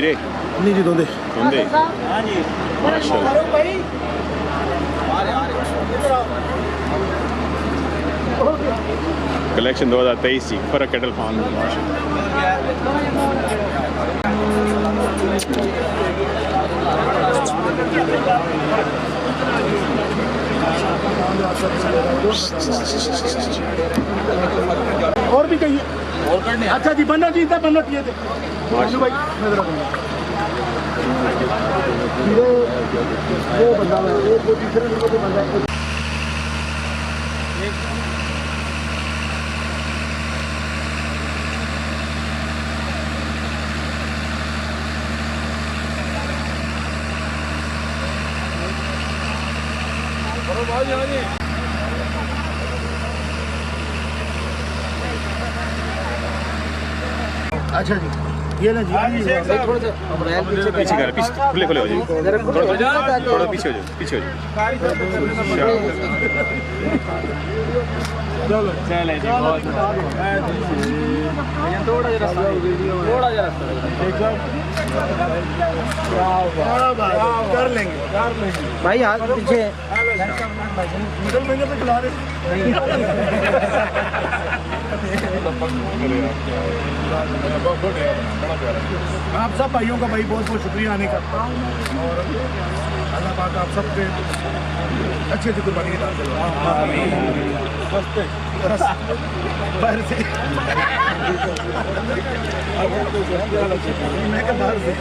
खीरे नहीं जी धोंदे कलेक्शन 2023 की फर्क कैटल फार्म में। और भी कहीं और करने। अच्छा जी बनना जी, इतना बनना चाहिए थे भाई। वो बंदा है, वो तीसरे नंबर पे बंदा है। अच्छा जी ये ना जी थोड़ा सा पीछे कर, पीछे खुले खुले हो जाए, थोड़ा पीछे हो जाओ, पीछे हो जाओ। चले जी बहुत थोड़ा जरा कर लेंगे भाई हाथ पीछे मिडल फिंगर से खिला रहे। आप सब भाइयों का भाई बहुत बहुत शुक्रिया आने का, और अल्लाह पाक आप सब पे अच्छी अच्छी कुर्बानी डाल दे। बाहर से मैं क्या बाहर से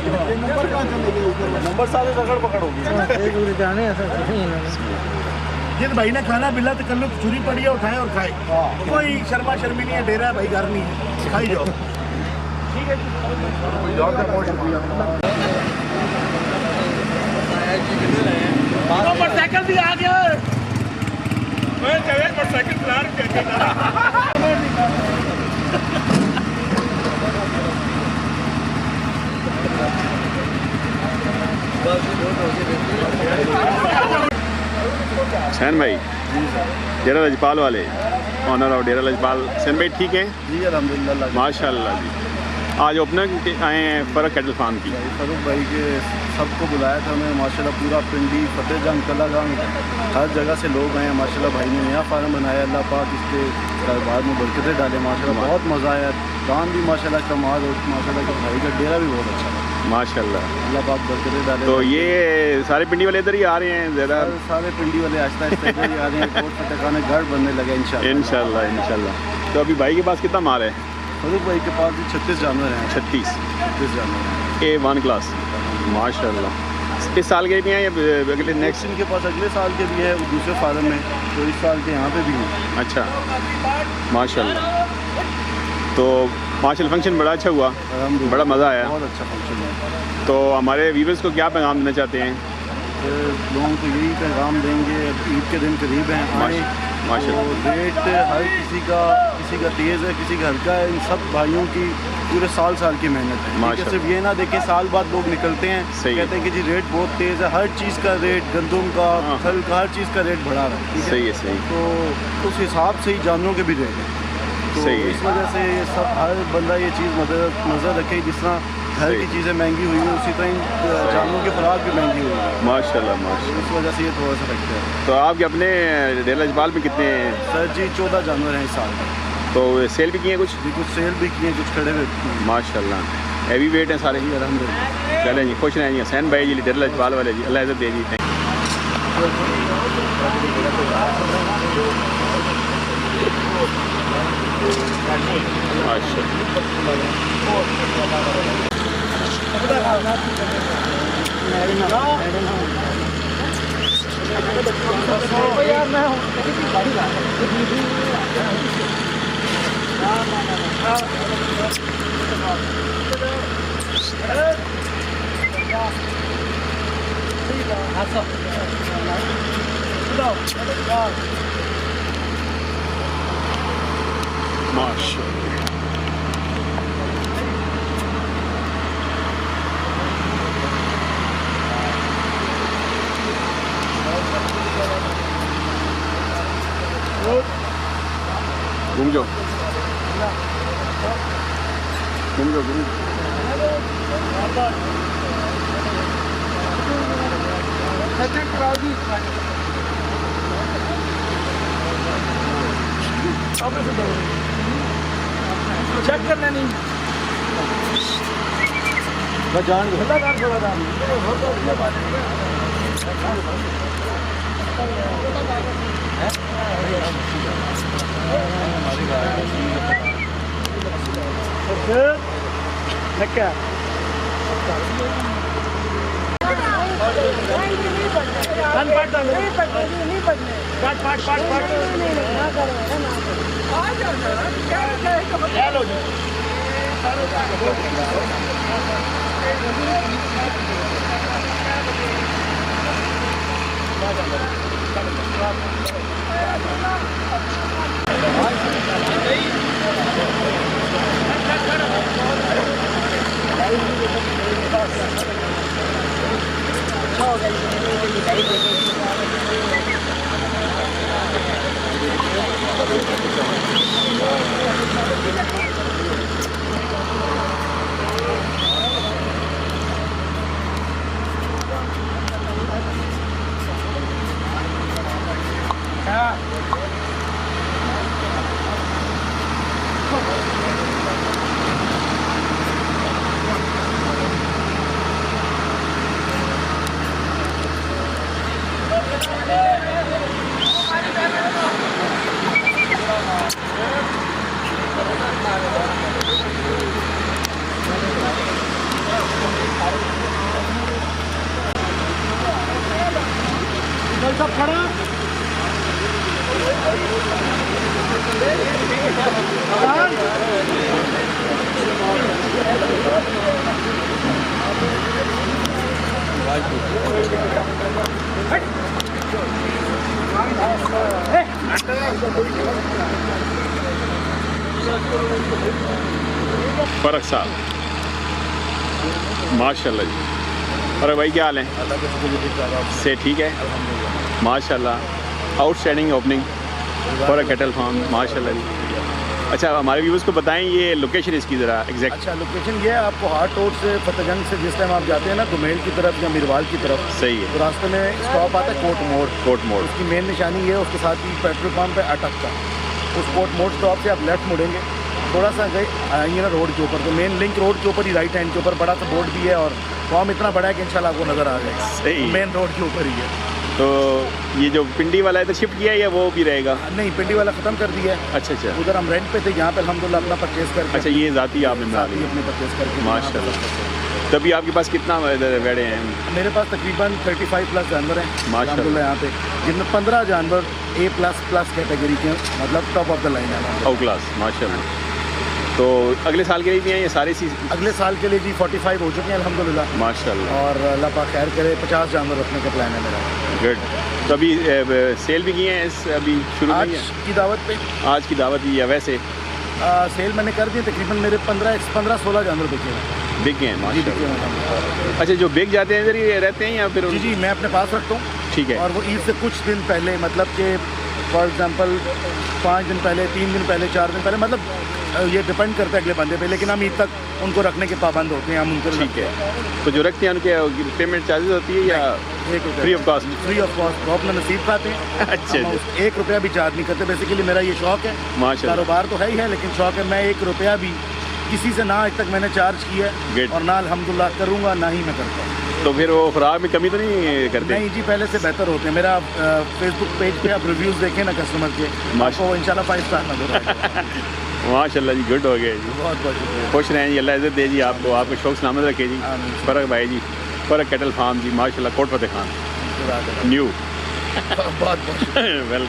नंबर सारे रगड़ पकड़ होगी। ये भाई ने खाना बिल्ला तो कर लो, छुरी पड़ी है उठाए और खाए, कोई शर्मा शर्मी नहीं है, डेरा है भाई, घर नहीं है, खाई जाओ। ठीक है बहुत शुक्रिया। मोटरसाइकिल भी आ गया, मोटरसाइकिल सैन भाई डेरा लजपाल वाले ऑनर ऑफ डेरा लजपाल, सैन भाई ठीक है जी अल्हम्दुलिल्लाह माशाल्लाह जी। आज ओपनर आए हैं फर्क कैटल फार्म की। फारूक भाई के सबको बुलाया था मैं, माशाल्लाह पूरा पिंडी फतेहजंग कलागांग हर जगह से लोग आए हैं माशाल्लाह। भाई ने नया फार्म बनाया, अल्लाह पाक इसके कारोबार में बरकतें डाले माशाल्लाह। बहुत मज़ा आया, दाम भी माशाल्लाह कमाल, और माशाल्लाह का भाई का डेरा भी बहुत अच्छा है माशाल्लाह, अल्लाह पाक बरकतें डाले। तो ये सारे पिंडी वाले इधर ही आ रहे हैं ज़्यादा, सारे पिंडी वाले आहिस्ता आहिस्ता इधर ही आ रहे हैं। कोट फतेह खाने गढ़ बनने लगे इंशाल्लाह इंशाल्लाह। तो अभी भाई के पास कितना माल है? फारूक भाई के पास भी 36 जानवर हैं। 36 जानवर हैं, A1 क्लास माशाल्लाह। इस साल के भी हैं या अगले नेक्स्ट? इनके पास अगले साल के भी है, वो दूसरे फार्म में, तो इस साल के यहाँ पे भी हैं। अच्छा माशाल्लाह। तो माशाल्लाह फंक्शन बड़ा अच्छा हुआ, बड़ा मज़ा आया, बहुत अच्छा फंक्शन है। तो हमारे व्यूअर्स को क्या पैगाम देना चाहते हैं? लोगों को यही पैगाम देंगे, ईद के दिन करीब हैं, आए माशाल्लाह। रेट हर किसी का तेज़ है, किसी का हल्का है। इन सब भाइयों की पूरे साल की मेहनत है। सिर्फ ये ना देखें साल बाद लोग निकलते हैं कहते हैं कि जी रेट बहुत तेज़ है, हर चीज़ का रेट, गंदम का, फल का, हर चीज़ का रेट बढ़ा रहा है। सही है सही। तो उस हिसाब से ही जानवरों के भी रेट है, तो इस वजह से सब हर बंदा ये चीज़ नज़र रखे, जिस तरह घर की चीज़ें महंगी हुई है उसी तरह जानवरों की खुराक भी महंगी हुई है माशाल्लाह माशाल्लाह। इस वजह से ये थोड़ा सा रखते हैं। तो आपके अपने डेरा लजपाल में कितने? सर जी 14 जानवर हैं इस साल में। तो सेल भी किए कुछ? जी कुछ सेल भी किए, कुछ खड़े हुए माशाल्लाह। हैवी वेट है सारे ही अल्हम्दुलिल्लाह। चलें जी, खुश रहें जी हुसैन भाई जी डेरा लजपाल वाले जी, अल्लाह इज़्ज़त दे जी। यार मैं घूम जाओ घूम जाओ घूम जाओ। चेक करना नहीं जान सब खड़ा फर्क साहब माशाल्लाह जी। और भाई क्या हाल है? से ठीक है माशाल्लाह। Outstanding opening for a cattle farm माशाल्लाह जी। अच्छा हमारे व्यूअर्स को बताएं ये लोकेशन इसकी ज़रा एग्जैक्ट। अच्छा लोकेशन ये है, आपको हार्ट रोड से फतेहजंग से जिस टाइम आप जाते हैं ना दुमेल की तरफ या मिरवाल की तरफ, सही है, तो रास्ते में स्टॉप आता है कोट मोड़। उसकी मेन निशानी ये है, उसके साथ ही पेट्रोल पंप है अटक का। उस कोट मोड़ स्टॉप से आप लेफ्ट मुड़ेंगे, थोड़ा सा गए आएंगे ना रोड के ऊपर, तो मेन लिंक रोड के ऊपर ही राइट हैंड के ऊपर बड़ा सा बोर्ड भी है और फॉर्म इतना बड़ा है कि इंशाल्लाह आपको नज़र आ जाएगा। सही, मेन रोड के ऊपर ही है। तो ये जो पिंडी वाला है तो शिफ्ट किया है या वो भी रहेगा? नहीं, पिंडी वाला ख़त्म कर दिया है। अच्छा अच्छा, उधर हम रेंट पे थे, यहाँ पे अल्हम्दुलिल्लाह अपना परचेज़ करके। अच्छा ये ज़ाती आपने बना ली अपने परचेज़ करके माशाल्लाह। तभी आपके पास कितना वेड़े हैं? मेरे पास तकरीबन 35 प्लस जानवर हैं माशाल्लाह यहाँ पे, जिनमें 15 जानवर A++ कैटेगरी के, मतलब टॉप ऑफ द लाइन है, टॉप क्लास माशाल्लाह। तो अगले साल के लिए भी हैं ये सारे अगले साल के लिए जी 45 हो चुके हैं अल्हम्दुलिल्लाह माशाल्लाह। और अल्लाह पाक खैर करे 50 जानवर रखने का प्लान है मेरा। गुड। तो अभी सेल भी किए हैं अभी शुरू आज नहीं है? की दावत पे आज की दावत ही है वैसे? सेल मैंने कर दी, तकरीबन मेरे 15-16 जानवर बिके हैं। बिक गए हैं जी माशाल्लाह। बिके हैं। अच्छा जो बिक जाते हैं इधर ही रहते हैं या फिर? जी मैं अपने पास रखता हूँ। ठीक है। और वो ईद से कुछ दिन पहले, मतलब कि फॉर एग्ज़ाम्पल 5 दिन पहले, 3 दिन पहले, 4 दिन पहले, मतलब ये डिपेंड करता है अगले बंदे पे, लेकिन हम ईद तक उनको रखने के पाबंद होते हैं, हम उनको। ठीक है। तो जो रखते हैं उनके पेमेंट चार्जेस होती है या free of cost? Free of cost, वो अपना नसीब खाते हैं। अच्छा हम 1 रुपया भी चार्ज नहीं करते। बेसिकली मेरा ये शौक है, माशाल्लाह। कारोबार तो है ही है, लेकिन शौक है। मैं 1 रुपया भी किसी से ना आज तक मैंने चार्ज किया है और ना अल्हम्दुलिल्लाह करूँगा, ना ही मैं करता हूँ। तो फिर वो खुराक में कमी तो नहीं करते? नहीं जी, पहले से बेहतर होते हैं। मेरा फेसबुक पेज पे आप रिव्यूज़ देखें ना कस्टमर के, आपको इंशाल्लाह 5 स्टार नजर आएगा। माशाल्लाह जी, गुड हो गया जी। बहुत बहुत शुक्रिया। खुश रहें जी, अल्लाह इज़्ज़त दे जी आपको, आपको शौक सलामत रखे जी। फ़र्क भाई जी, फ़र्क कैटल फार्म जी माशाल्लाह, कोट फतेह खान न्यू। बहुत बहुत वेलकम।